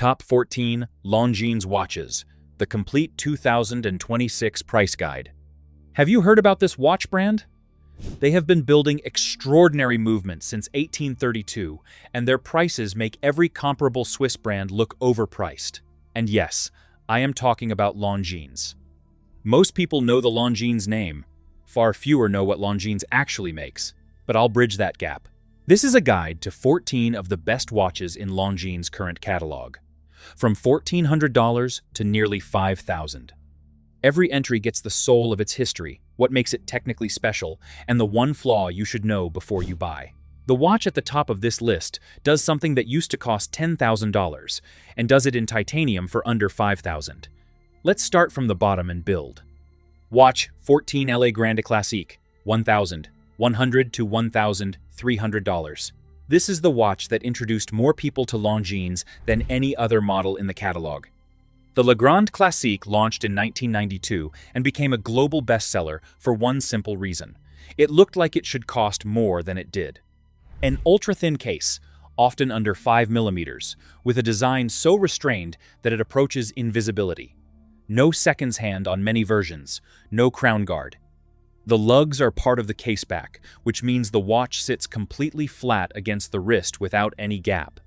Top 14 Longines Watches, the complete 2026 price guide. Have you heard about this watch brand? They have been building extraordinary movements since 1832, and their prices make every comparable Swiss brand look overpriced. And yes, I am talking about Longines. Most people know the Longines name. Far fewer know what Longines actually makes, but I'll bridge that gap. This is a guide to 14 of the best watches in Longines' current catalog, from $1,400 to nearly $5,000. Every entry gets the soul of its history, what makes it technically special, and the one flaw you should know before you buy. The watch at the top of this list does something that used to cost $10,000, and does it in titanium for under $5,000. Let's start from the bottom and build. Watch 14 LA Grande Classique, $1,100 to $1,300. This is the watch that introduced more people to Longines than any other model in the catalog. The Le Grande Classique launched in 1992 and became a global bestseller for one simple reason. It looked like it should cost more than it did. An ultra-thin case, often under 5 millimeters, with a design so restrained that it approaches invisibility. No seconds hand on many versions, no crown guard. The lugs are part of the case back, which means the watch sits completely flat against the wrist without any gap.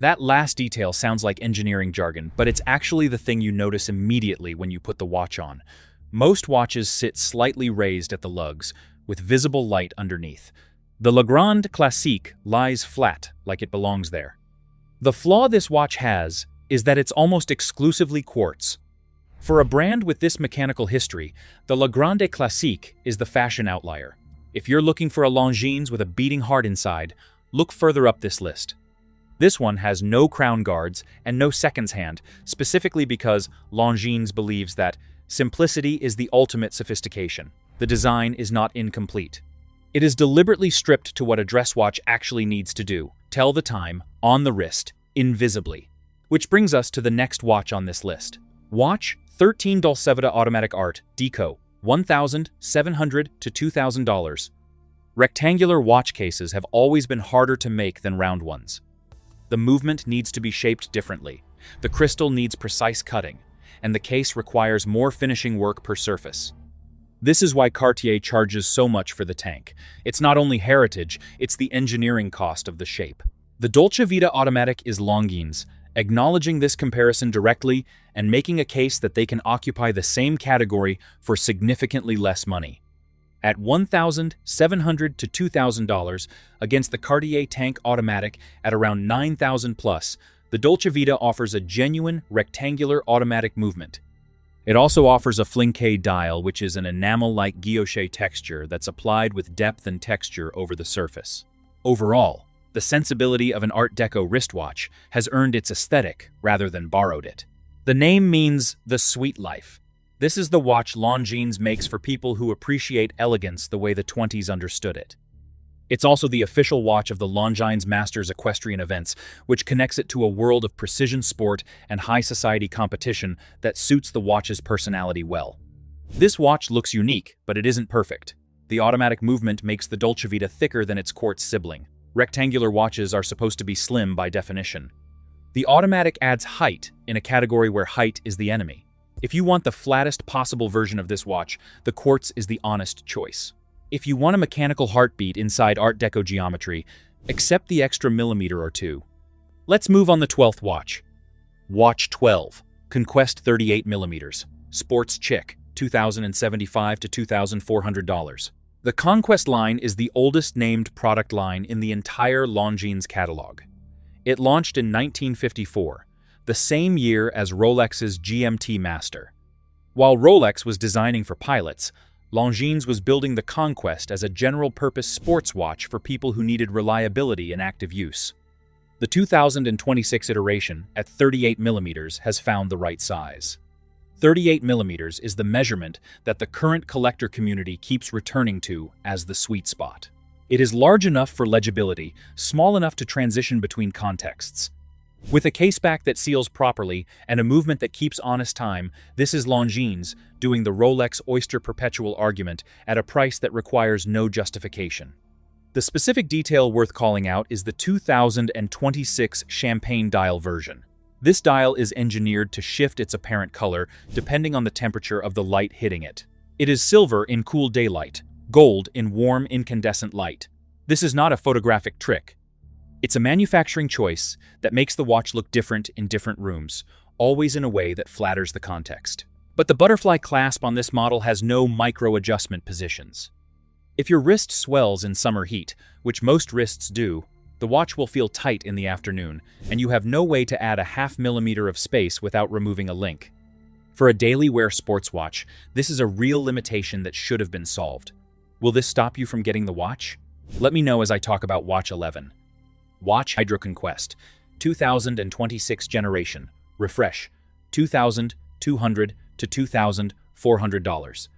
That last detail sounds like engineering jargon, but it's actually the thing you notice immediately when you put the watch on. Most watches sit slightly raised at the lugs, with visible light underneath. The Le Grande Classique lies flat, like it belongs there. The flaw this watch has is that it's almost exclusively quartz. For a brand with this mechanical history, the Le Grande Classique is the fashion outlier. If you're looking for a Longines with a beating heart inside, look further up this list. This one has no crown guards and no seconds hand, specifically because Longines believes that simplicity is the ultimate sophistication. The design is not incomplete. It is deliberately stripped to what a dress watch actually needs to do: tell the time, on the wrist, invisibly. Which brings us to the next watch on this list. Watch 13 Dolce Vita Automatic Art Deco, $1,700 to $2,000. Rectangular watch cases have always been harder to make than round ones. The movement needs to be shaped differently, the crystal needs precise cutting, and the case requires more finishing work per surface. This is why Cartier charges so much for the tank. It's not only heritage, it's the engineering cost of the shape. The Dolce Vita Automatic is Longines, acknowledging this comparison directly and making a case that they can occupy the same category for significantly less money. At $1,700 to $2,000 against the Cartier Tank Automatic at around $9,000 plus, the Dolce Vita offers a genuine rectangular automatic movement. It also offers a flinke dial, which is an enamel-like guilloche texture that's applied with depth and texture over the surface. Overall, the sensibility of an Art Deco wristwatch has earned its aesthetic rather than borrowed it. The name means the sweet life. This is the watch Longines makes for people who appreciate elegance the way the 20s understood it. It's also the official watch of the Longines Masters equestrian events, which connects it to a world of precision sport and high society competition that suits the watch's personality well. This watch looks unique, but it isn't perfect. The automatic movement makes the Dolce Vita thicker than its quartz sibling. Rectangular watches are supposed to be slim by definition. The automatic adds height in a category where height is the enemy. If you want the flattest possible version of this watch, the quartz is the honest choice. If you want a mechanical heartbeat inside Art Deco geometry, accept the extra millimeter or two. Let's move on the 12th watch. Watch 12, Conquest 38 millimeters, Sports Chic, $2,075 to $2,400. The Conquest line is the oldest named product line in the entire Longines catalog. It launched in 1954. The same year as Rolex's GMT Master. While Rolex was designing for pilots, Longines was building the Conquest as a general-purpose sports watch for people who needed reliability in active use. The 2026 iteration, at 38 millimeters, has found the right size. 38 millimeters is the measurement that the current collector community keeps returning to as the sweet spot. It is large enough for legibility, small enough to transition between contexts. With a caseback that seals properly and a movement that keeps honest time, this is Longines doing the Rolex Oyster Perpetual argument at a price that requires no justification. The specific detail worth calling out is the 2026 Champagne dial version. This dial is engineered to shift its apparent color depending on the temperature of the light hitting it. It is silver in cool daylight, gold in warm incandescent light. This is not a photographic trick. It's a manufacturing choice that makes the watch look different in different rooms, always in a way that flatters the context. But the butterfly clasp on this model has no micro-adjustment positions. If your wrist swells in summer heat, which most wrists do, the watch will feel tight in the afternoon, and you have no way to add a ½ millimeter of space without removing a link. For a daily wear sports watch, this is a real limitation that should have been solved. Will this stop you from getting the watch? Let me know as I talk about Watch 11. Watch Hydro Conquest, 2026 generation, refresh, $2,200 to $2,400.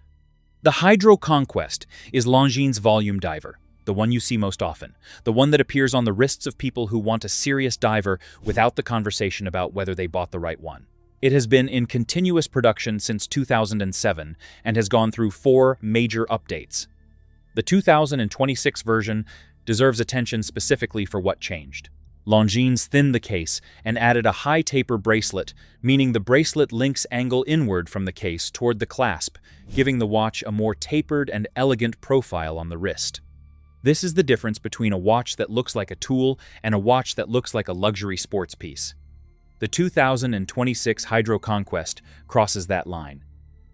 The Hydro Conquest is Longines' volume diver, the one you see most often, the one that appears on the wrists of people who want a serious diver without the conversation about whether they bought the right one. It has been in continuous production since 2007 and has gone through 4 major updates. The 2026 version deserves attention specifically for what changed. Longines thinned the case and added a high taper bracelet, meaning the bracelet links angle inward from the case toward the clasp, giving the watch a more tapered and elegant profile on the wrist. This is the difference between a watch that looks like a tool and a watch that looks like a luxury sports piece. The 2026 Hydro Conquest crosses that line.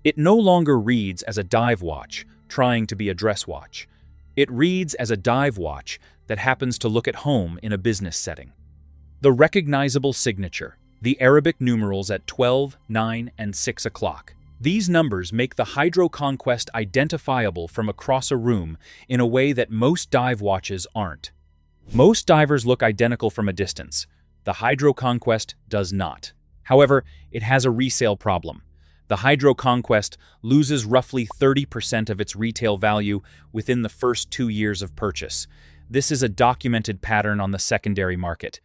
It no longer reads as a dive watch, trying to be a dress watch. It reads as a dive watch that happens to look at home in a business setting. The recognizable signature, the Arabic numerals at 12, 9, and 6 o'clock. These numbers make the Hydro Conquest identifiable from across a room in a way that most dive watches aren't. Most divers look identical from a distance. The Hydro Conquest does not. However, it has a resale problem. The Hydro Conquest loses roughly 30% of its retail value within the first 2 years of purchase. This is a documented pattern on the secondary market.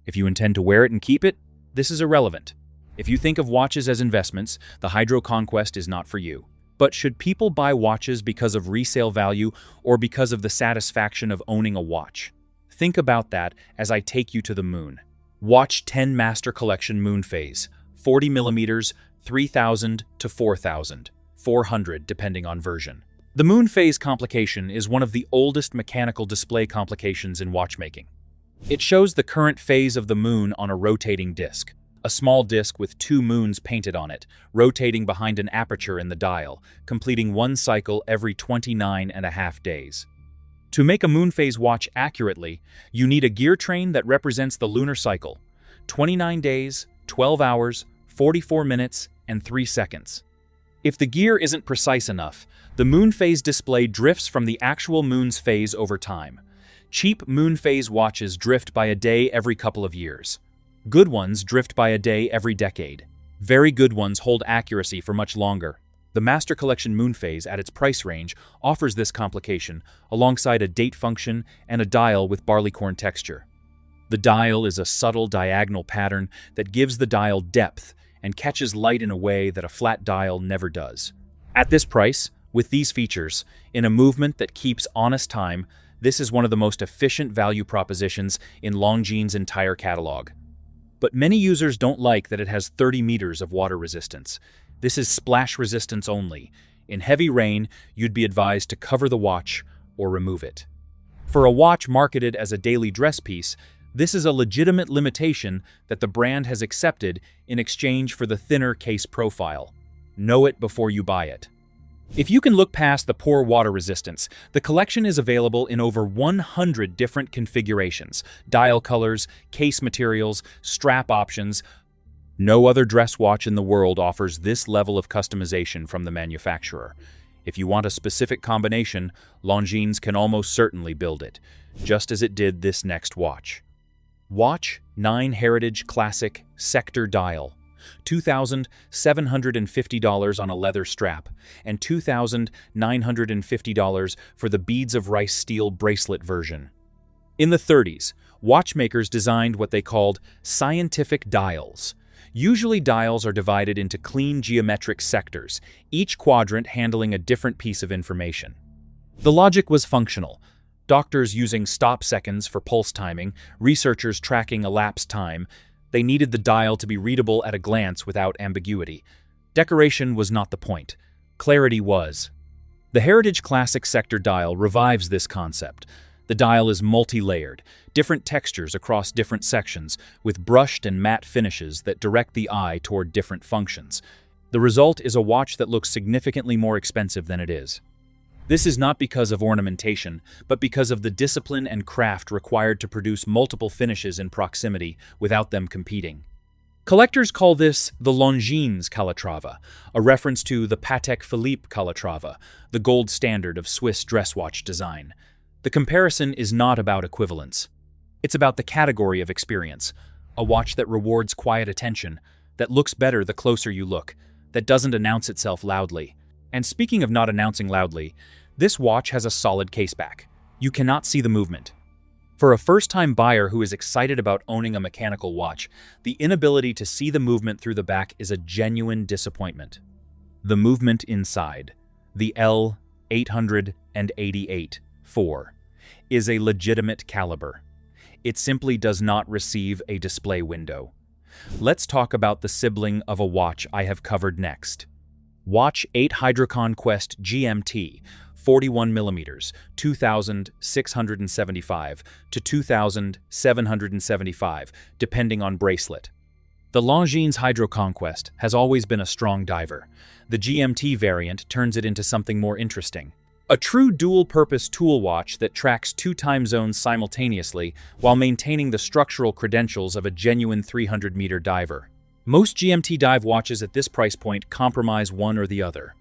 If you intend to wear it and keep it, this is irrelevant. If you think of watches as investments, the Hydro Conquest is not for you. But should people buy watches because of resale value or because of the satisfaction of owning a watch? Think about that as I take you to the moon. Watch 10 Master Collection Moon Phase, 40 millimeters, 3,000 to 4,000, 400 depending on version. The moon phase complication is one of the oldest mechanical display complications in watchmaking. It shows the current phase of the moon on a rotating disc, a small disc with 2 moons painted on it, rotating behind an aperture in the dial, completing one cycle every 29.5 days. To make a moon phase watch accurately, you need a gear train that represents the lunar cycle, 29 days, 12 hours, 44 minutes, and 3 seconds. If the gear isn't precise enough, the moon phase display drifts from the actual moon's phase over time. Cheap moon phase watches drift by a day every couple of years. Good ones drift by a day every decade. Very good ones hold accuracy for much longer. The Master Collection Moon Phase at its price range offers this complication alongside a date function and a dial with barleycorn texture. The dial is a subtle diagonal pattern that gives the dial depth and catches light in a way that a flat dial never does. At this price, with these features, in a movement that keeps honest time, this is one of the most efficient value propositions in Longines' entire catalog. But many users don't like that it has 30 meters of water resistance. This is splash resistance only. In heavy rain, you'd be advised to cover the watch or remove it. For a watch marketed as a daily dress piece, this is a legitimate limitation that the brand has accepted in exchange for the thinner case profile. Know it before you buy it. If you can look past the poor water resistance, the collection is available in over 100 different configurations, dial colors, case materials, strap options. No other dress watch in the world offers this level of customization from the manufacturer. If you want a specific combination, Longines can almost certainly build it, just as it did this next watch. Watch 9 Heritage Classic Sector Dial, $2,750 on a leather strap, and $2,950 for the beads of rice steel bracelet version. In the 30s, watchmakers designed what they called scientific dials. Usually dials are divided into clean geometric sectors, each quadrant handling a different piece of information. The logic was functional. Doctors using stop seconds for pulse timing, researchers tracking elapsed time. They needed the dial to be readable at a glance without ambiguity. Decoration was not the point. Clarity was. The Heritage Classic Sector dial revives this concept. The dial is multi-layered, different textures across different sections, with brushed and matte finishes that direct the eye toward different functions. The result is a watch that looks significantly more expensive than it is. This is not because of ornamentation, but because of the discipline and craft required to produce multiple finishes in proximity without them competing. Collectors call this the Longines Calatrava, a reference to the Patek Philippe Calatrava, the gold standard of Swiss dress watch design. The comparison is not about equivalence. It's about the category of experience, a watch that rewards quiet attention, that looks better the closer you look, that doesn't announce itself loudly. And speaking of not announcing loudly, this watch has a solid caseback. You cannot see the movement. For a first-time buyer who is excited about owning a mechanical watch, the inability to see the movement through the back is a genuine disappointment. The movement inside, the L888-4, is a legitimate caliber. It simply does not receive a display window. Let's talk about the sibling of a watch I have covered next. Watch 8 Hydrocon Quest GMT, 41mm, 2,675 to 2,775, depending on bracelet. The Longines Hydro Conquest has always been a strong diver. The GMT variant turns it into something more interesting. A true dual-purpose tool watch that tracks 2 time zones simultaneously while maintaining the structural credentials of a genuine 300-meter diver. Most GMT dive watches at this price point compromise one or the other.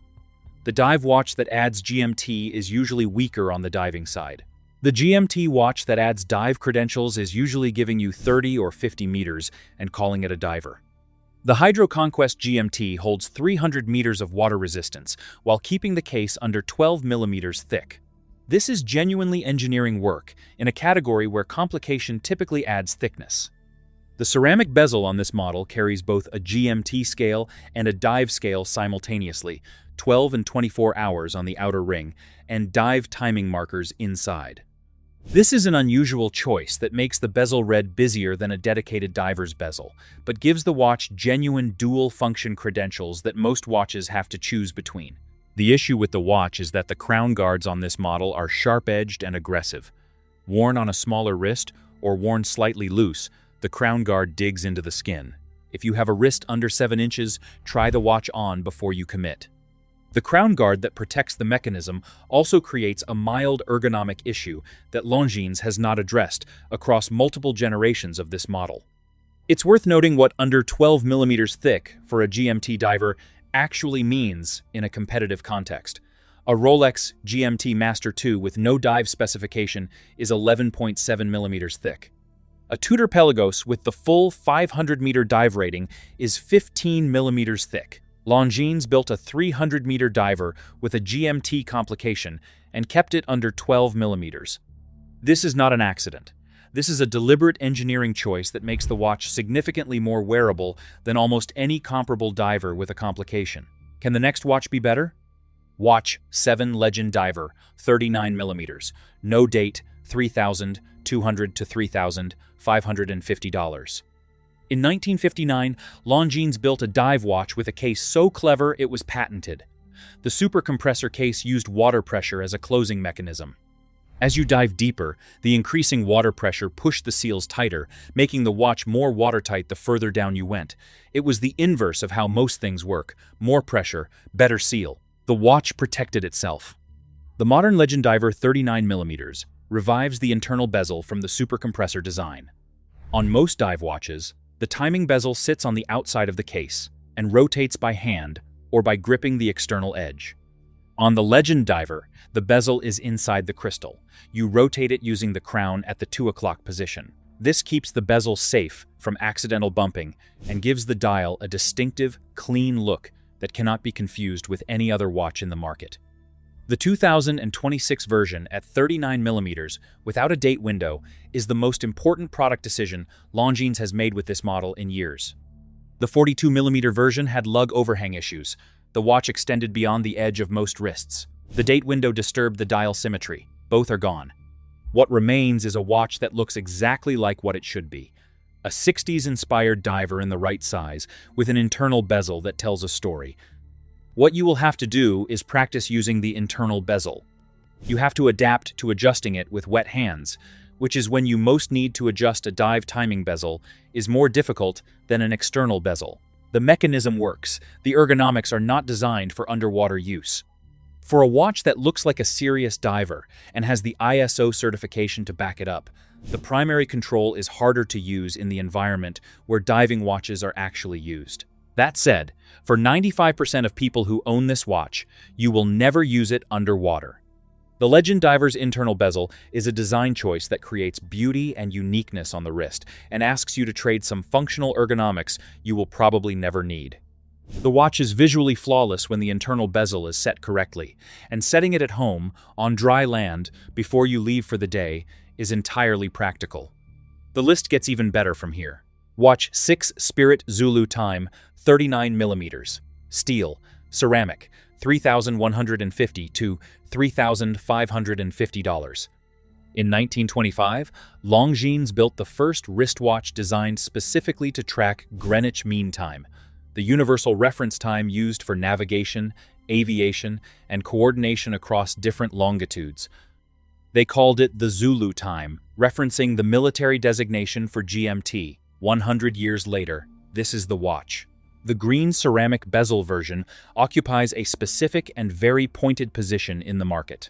The dive watch that adds GMT is usually weaker on the diving side. The GMT watch that adds dive credentials is usually giving you 30 or 50 meters and calling it a diver. The Hydro Conquest GMT holds 300 meters of water resistance while keeping the case under 12 millimeters thick. This is genuinely engineering work in a category where complication typically adds thickness. The ceramic bezel on this model carries both a GMT scale and a dive scale simultaneously, 12 and 24 hours on the outer ring, and dive timing markers inside. This is an unusual choice that makes the bezel red busier than a dedicated diver's bezel, but gives the watch genuine dual-function credentials that most watches have to choose between. The issue with the watch is that the crown guards on this model are sharp-edged and aggressive. Worn on a smaller wrist or worn slightly loose, the crown guard digs into the skin. If you have a wrist under 7 inches, try the watch on before you commit. The crown guard that protects the mechanism also creates a mild ergonomic issue that Longines has not addressed across multiple generations of this model. It's worth noting what under 12 millimeters thick for a GMT diver actually means in a competitive context. A Rolex GMT Master 2 with no dive specification is 11.7 millimeters thick. A Tudor Pelagos with the full 500-meter dive rating is 15 millimeters thick. Longines built a 300-meter diver with a GMT complication and kept it under 12 millimeters. This is not an accident. This is a deliberate engineering choice that makes the watch significantly more wearable than almost any comparable diver with a complication. Can the next watch be better? Watch 7 Legend Diver, 39 millimeters. No date, $3,200 to $3,550. In 1959, Longines built a dive watch with a case so clever it was patented. The supercompressor case used water pressure as a closing mechanism. As you dive deeper, the increasing water pressure pushed the seals tighter, making the watch more watertight the further down you went. It was the inverse of how most things work. More pressure, better seal. The watch protected itself. The modern Legend Diver 39 millimeters revives the internal bezel from the supercompressor design. On most dive watches, the timing bezel sits on the outside of the case and rotates by hand or by gripping the external edge. On the Legend Diver, the bezel is inside the crystal. You rotate it using the crown at the 2 o'clock position. This keeps the bezel safe from accidental bumping and gives the dial a distinctive, clean look that cannot be confused with any other watch in the market. The 2026 version at 39 millimeters without a date window is the most important product decision Longines has made with this model in years. The 42 millimeter version had lug overhang issues. The watch extended beyond the edge of most wrists. The date window disturbed the dial symmetry. Both are gone. What remains is a watch that looks exactly like what it should be. a 60s-inspired diver in the right size with an internal bezel that tells a story. What you will have to do is practice using the internal bezel. You have to adapt to adjusting it with wet hands, which is when you most need to adjust a dive timing bezel, is more difficult than an external bezel. The mechanism works. The ergonomics are not designed for underwater use. For a watch that looks like a serious diver and has the ISO certification to back it up, the primary control is harder to use in the environment where diving watches are actually used. That said, for 95% of people who own this watch, you will never use it underwater. The Legend Diver's internal bezel is a design choice that creates beauty and uniqueness on the wrist and asks you to trade some functional ergonomics you will probably never need. The watch is visually flawless when the internal bezel is set correctly, and setting it at home, on dry land, before you leave for the day, is entirely practical. The list gets even better from here. Watch 6 Spirit Zulu Time 39mm. Steel, ceramic, $3,150 to $3,550. In 1925, Longines built the first wristwatch designed specifically to track Greenwich Mean Time, the universal reference time used for navigation, aviation, and coordination across different longitudes. They called it the Zulu time, referencing the military designation for GMT. 100 years later, this is the watch. The green ceramic bezel version occupies a specific and very pointed position in the market.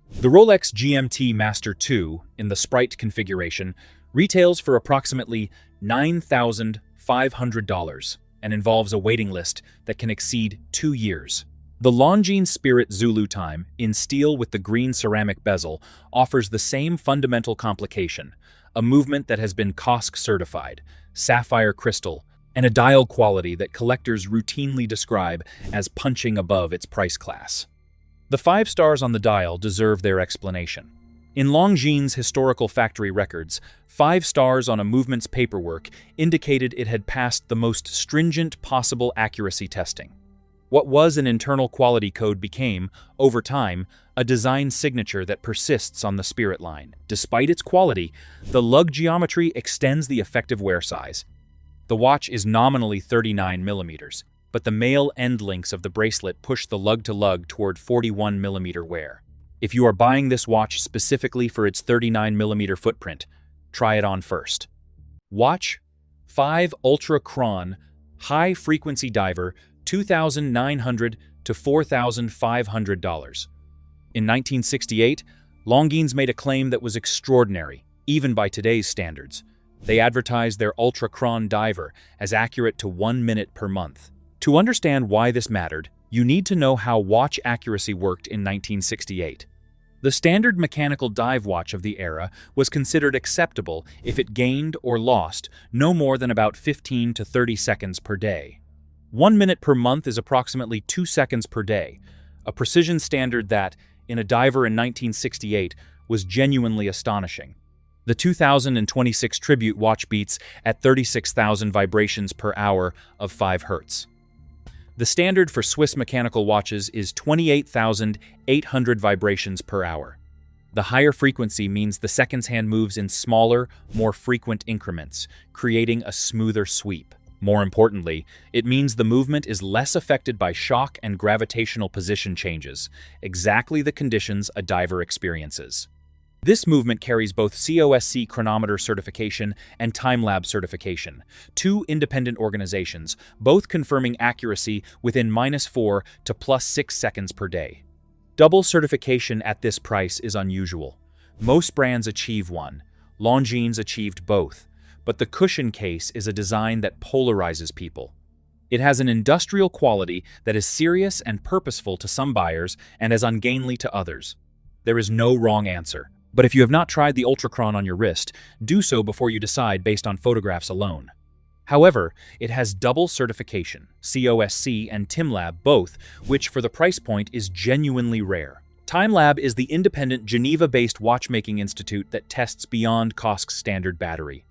The Rolex GMT Master 2, in the Sprite configuration, retails for approximately $9,500 and involves a waiting list that can exceed 2 years. The Longines Spirit Zulu Time, in steel with the green ceramic bezel, offers the same fundamental complication, a movement that has been COSC certified, sapphire crystal, and a dial quality that collectors routinely describe as punching above its price class. The 5 stars on the dial deserve their explanation. In Longines' historical factory records, 5 stars on a movement's paperwork indicated it had passed the most stringent possible accuracy testing. What was an internal quality code became, over time, a design signature that persists on the Spirit line. Despite its quality, the lug geometry extends the effective wear size. The watch is nominally 39mm, but the male end links of the bracelet push the lug-to-lug toward 41mm wear. If you are buying this watch specifically for its 39mm footprint, try it on first. Watch 5 Ultra Chron High Frequency Diver, $2,900 to $4,500. In 1968, Longines made a claim that was extraordinary, even by today's standards. They advertised their Ultra Chron diver as accurate to 1 minute per month. To understand why this mattered, you need to know how watch accuracy worked in 1968. The standard mechanical dive watch of the era was considered acceptable if it gained or lost no more than about 15 to 30 seconds per day. 1 minute per month is approximately 2 seconds per day, a precision standard that, in a diver in 1968, was genuinely astonishing. The 2026 Tribute watch beats at 36,000 vibrations per hour of 5 Hz. The standard for Swiss mechanical watches is 28,800 vibrations per hour. The higher frequency means the seconds hand moves in smaller, more frequent increments, creating a smoother sweep. More importantly, it means the movement is less affected by shock and gravitational position changes, exactly the conditions a diver experiences. This movement carries both COSC chronometer certification and TimeLab certification, 2 independent organizations, both confirming accuracy within -4 to +6 seconds per day. Double certification at this price is unusual. Most brands achieve one. Longines achieved both, but the cushion case is a design that polarizes people. It has an industrial quality that is serious and purposeful to some buyers and as ungainly to others. There is no wrong answer. But if you have not tried the Ultra Chron on your wrist, do so before you decide based on photographs alone. However, it has double certification, COSC and TimeLab both, which for the price point is genuinely rare. TimeLab is the independent Geneva-based watchmaking institute that tests beyond COSC's standard battery.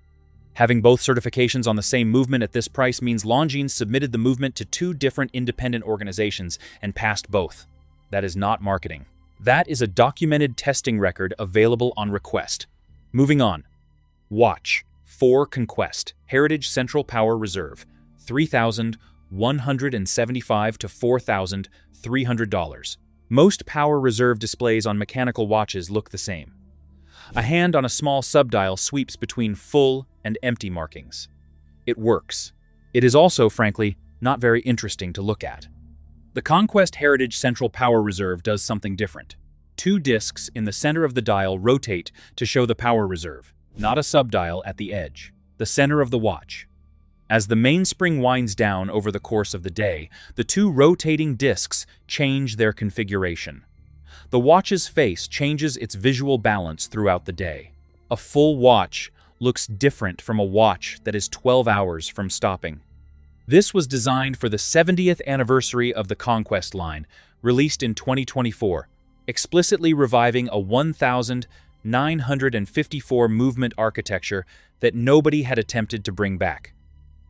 Having both certifications on the same movement at this price means Longines submitted the movement to 2 different independent organizations and passed both. That is not marketing. That is a documented testing record available on request. Moving on. Watch 4 Conquest Heritage Central Power Reserve, $3,175 to $4,300. Most power reserve displays on mechanical watches look the same. A hand on a small subdial sweeps between full and empty markings. It works. It is also, frankly, not very interesting to look at. The Conquest Heritage Central Power Reserve does something different. 2 discs in the center of the dial rotate to show the power reserve, not a subdial at the edge, the center of the watch. As the mainspring winds down over the course of the day, the 2 rotating discs change their configuration. The watch's face changes its visual balance throughout the day. A full watch looks different from a watch that is 12 hours from stopping. This was designed for the 70th anniversary of the Conquest line, released in 2024, explicitly reviving a 1954 movement architecture that nobody had attempted to bring back.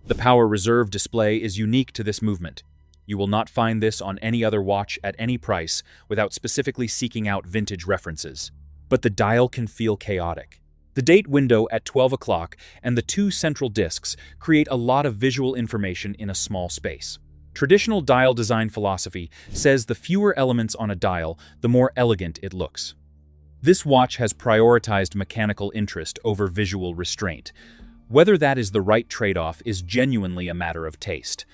The Power Reserve display is unique to this movement. You will not find this on any other watch at any price without specifically seeking out vintage references. But the dial can feel chaotic. The date window at 12 o'clock and the 2 central discs create a lot of visual information in a small space. Traditional dial design philosophy says the fewer elements on a dial, the more elegant it looks. This watch has prioritized mechanical interest over visual restraint. Whether that is the right trade-off is genuinely a matter of taste.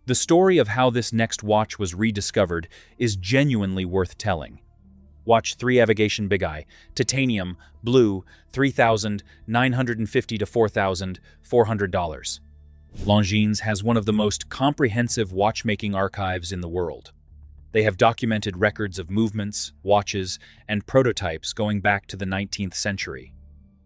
The story of how this next watch was rediscovered is genuinely worth telling. Watch 3 Avigation Big Eye, titanium, blue, $3,950 to $4,400. Longines has one of the most comprehensive watchmaking archives in the world. They have documented records of movements, watches, and prototypes going back to the 19th century.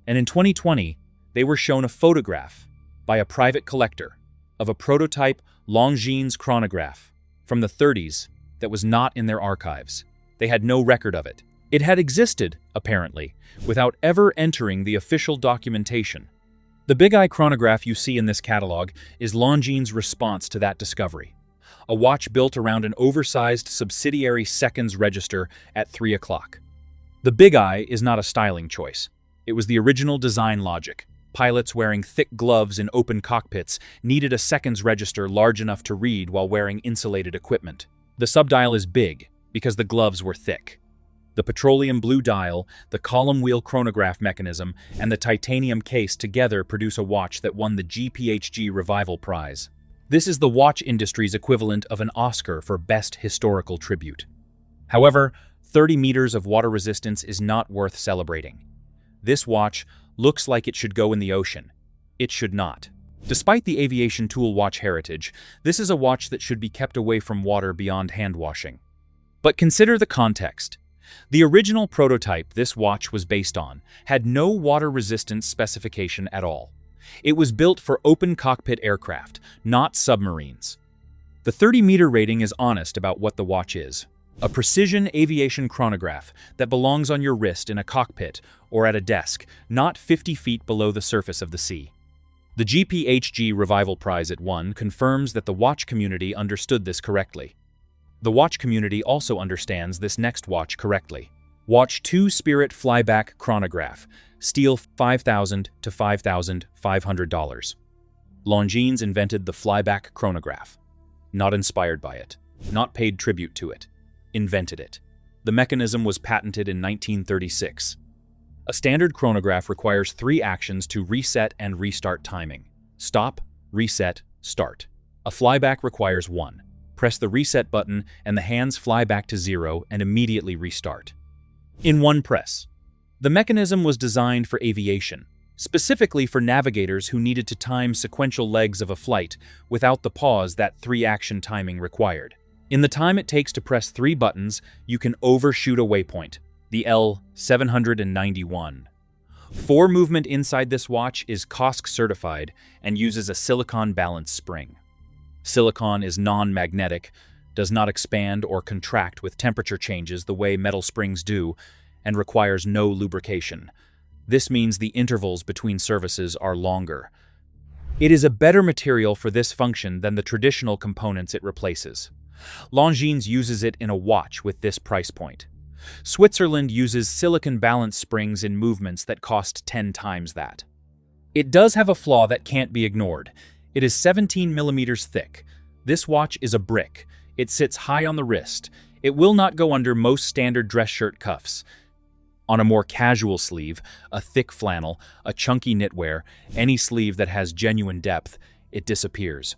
And in 2020, they were shown a photograph by a private collector of a prototype Longines chronograph from the 30s that was not in their archives. They had no record of it. It had existed, apparently, without ever entering the official documentation. The Big Eye chronograph you see in this catalog is Longines' response to that discovery. A watch built around an oversized subsidiary seconds register at 3 o'clock. The Big Eye is not a styling choice. It was the original design logic. Pilots wearing thick gloves in open cockpits needed a seconds register large enough to read while wearing insulated equipment. The subdial is big because the gloves were thick. The petroleum blue dial, the column wheel chronograph mechanism, and the titanium case together produce a watch that won the GPHG Revival Prize. This is the watch industry's equivalent of an Oscar for Best Historical Tribute. However, 30 meters of water resistance is not worth celebrating. This watch looks like it should go in the ocean. It should not. Despite the aviation tool watch heritage, this is a watch that should be kept away from water beyond hand washing. But consider the context. The original prototype this watch was based on had no water resistance specification at all. It was built for open cockpit aircraft, not submarines. The 30-meter rating is honest about what the watch is. A precision aviation chronograph that belongs on your wrist in a cockpit or at a desk, not 50 feet below the surface of the sea. The GPHG Revival Prize it won confirms that the watch community understood this correctly. The watch community also understands this next watch correctly. Watch 2 Spirit Flyback Chronograph, steel $5,000 to $5,500. Longines invented the flyback chronograph. Not inspired by it, not paid tribute to it. Invented it. The mechanism was patented in 1936. A standard chronograph requires 3 actions to reset and restart timing. Stop, reset, start. A flyback requires 1. Press the reset button and the hands fly back to 0 and immediately restart. In one press. The mechanism was designed for aviation, specifically for navigators who needed to time sequential legs of a flight without the pause that 3-action timing required. In the time it takes to press 3 buttons, you can overshoot a waypoint, the L791. 4 movement inside this watch is COSC certified and uses a silicon balance spring. Silicon is non-magnetic, does not expand or contract with temperature changes the way metal springs do, and requires no lubrication. This means the intervals between services are longer. It is a better material for this function than the traditional components it replaces. Longines uses it in a watch with this price point. Switzerland uses silicon balance springs in movements that cost 10 times that. It does have a flaw that can't be ignored. It is 17 millimeters thick. This watch is a brick. It sits high on the wrist. It will not go under most standard dress shirt cuffs. On a more casual sleeve, a thick flannel, a chunky knitwear, any sleeve that has genuine depth, it disappears.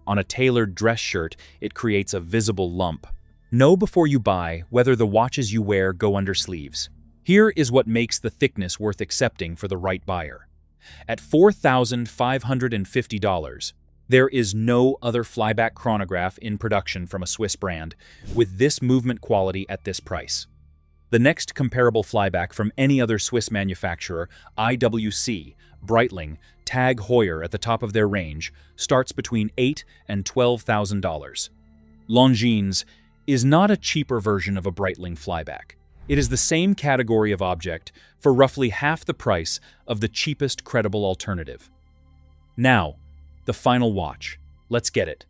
On a tailored dress shirt, it creates a visible lump. Know before you buy whether the watches you wear go under sleeves. Here is what makes the thickness worth accepting for the right buyer. At $4,550, there is no other flyback chronograph in production from a Swiss brand with this movement quality at this price. The next comparable flyback from any other Swiss manufacturer, IWC, Breitling, Tag Heuer at the top of their range, starts between $8,000 and $12,000. Longines is not a cheaper version of a Breitling flyback. It is the same category of object for roughly half the price of the cheapest credible alternative. Now, the final watch. Let's get it.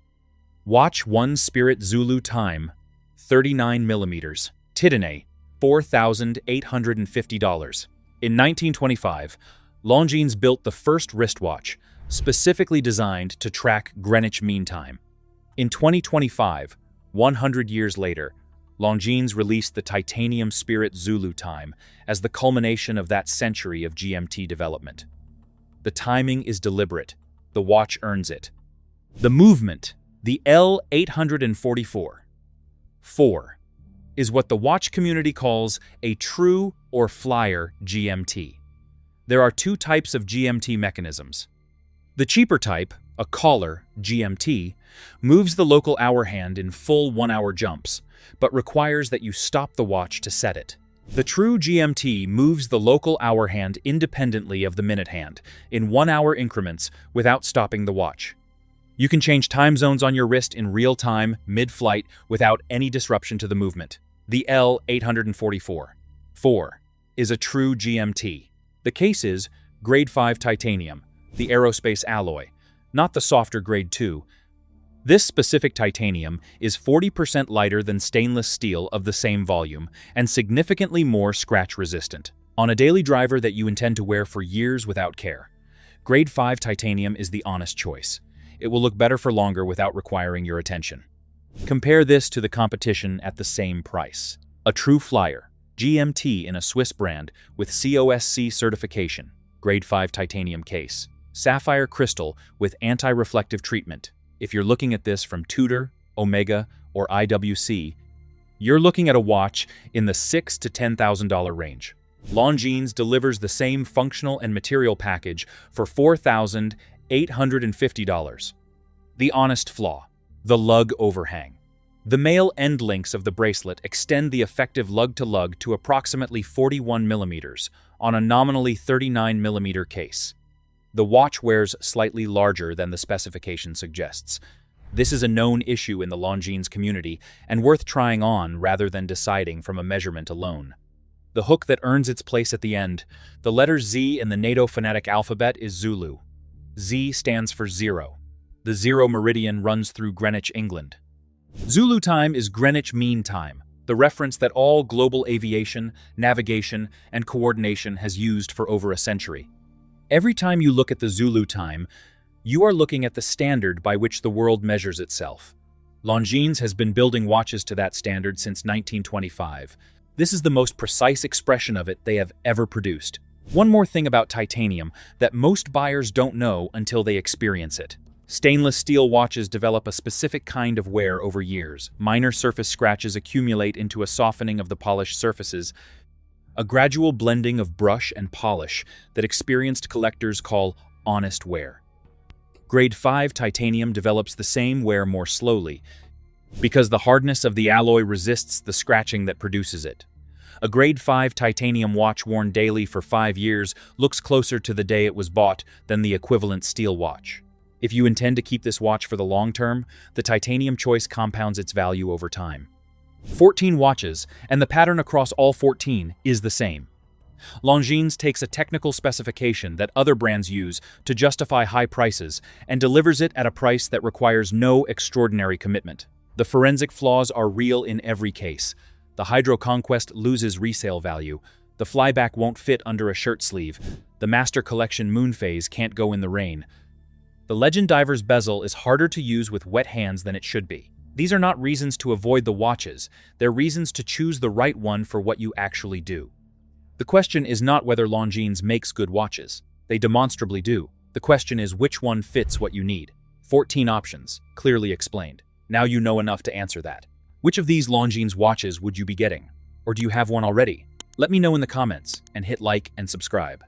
Watch 1 Spirit Zulu Time, 39 millimeters. Titane, $4,850. In 1925, Longines built the first wristwatch, specifically designed to track Greenwich Mean Time. In 2025, 100 years later, Longines released the titanium Spirit Zulu Time as the culmination of that century of GMT development. The timing is deliberate. The watch earns it. The movement, the L844, 4, is what the watch community calls a true or flyer GMT. There are two types of GMT mechanisms. The cheaper type, a collar GMT, moves the local hour hand in full 1-hour jumps, but requires that you stop the watch to set it. The true GMT moves the local hour hand independently of the minute hand, in 1-hour increments without stopping the watch. You can change time zones on your wrist in real time, mid-flight, without any disruption to the movement. The L844, 4, is a true GMT. The case is Grade 5 titanium, the aerospace alloy, not the softer Grade 2. This specific titanium is 40% lighter than stainless steel of the same volume and significantly more scratch-resistant. On a daily driver that you intend to wear for years without care, Grade 5 titanium is the honest choice. It will look better for longer without requiring your attention. Compare this to the competition at the same price. A true flyer, GMT in a Swiss brand with COSC certification, Grade 5 titanium case, sapphire crystal with anti-reflective treatment. If you're looking at this from Tudor, Omega, or IWC, you're looking at a watch in the $6,000 to $10,000 range. Longines delivers the same functional and material package for $4,850. The honest flaw, the lug overhang. The male end links of the bracelet extend the effective lug-to-lug to approximately 41 millimeters on a nominally 39 millimeter case. The watch wears slightly larger than the specification suggests. This is a known issue in the Longines community and worth trying on rather than deciding from a measurement alone. The hook that earns its place at the end, the letter Z in the NATO phonetic alphabet, is Zulu. Z stands for 0. The 0 meridian runs through Greenwich, England. Zulu time is Greenwich Mean Time, the reference that all global aviation, navigation, and coordination has used for over a century. Every time you look at the Zulu time, you are looking at the standard by which the world measures itself. Longines has been building watches to that standard since 1925. This is the most precise expression of it they have ever produced. One more thing about titanium that most buyers don't know until they experience it. Stainless steel watches develop a specific kind of wear over years. Minor surface scratches accumulate into a softening of the polished surfaces, a gradual blending of brush and polish that experienced collectors call honest wear. Grade 5 titanium develops the same wear more slowly, because the hardness of the alloy resists the scratching that produces it. A Grade 5 titanium watch worn daily for 5 years looks closer to the day it was bought than the equivalent steel watch. If you intend to keep this watch for the long term, the titanium choice compounds its value over time. 14 watches, and the pattern across all 14 is the same. Longines takes a technical specification that other brands use to justify high prices and delivers it at a price that requires no extraordinary commitment. The forensic flaws are real in every case. The Hydro Conquest loses resale value. The flyback won't fit under a shirt sleeve. The The Master Collection Moon Phase can't go in the rain. The Legend Diver's bezel is harder to use with wet hands than it should be. These are not reasons to avoid the watches, they're reasons to choose the right one for what you actually do. The question is not whether Longines makes good watches. They demonstrably do. The question is which one fits what you need. 14 options, clearly explained. Now you know enough to answer that. Which of these Longines watches would you be getting? Or do you have one already? Let me know in the comments, and hit like and subscribe.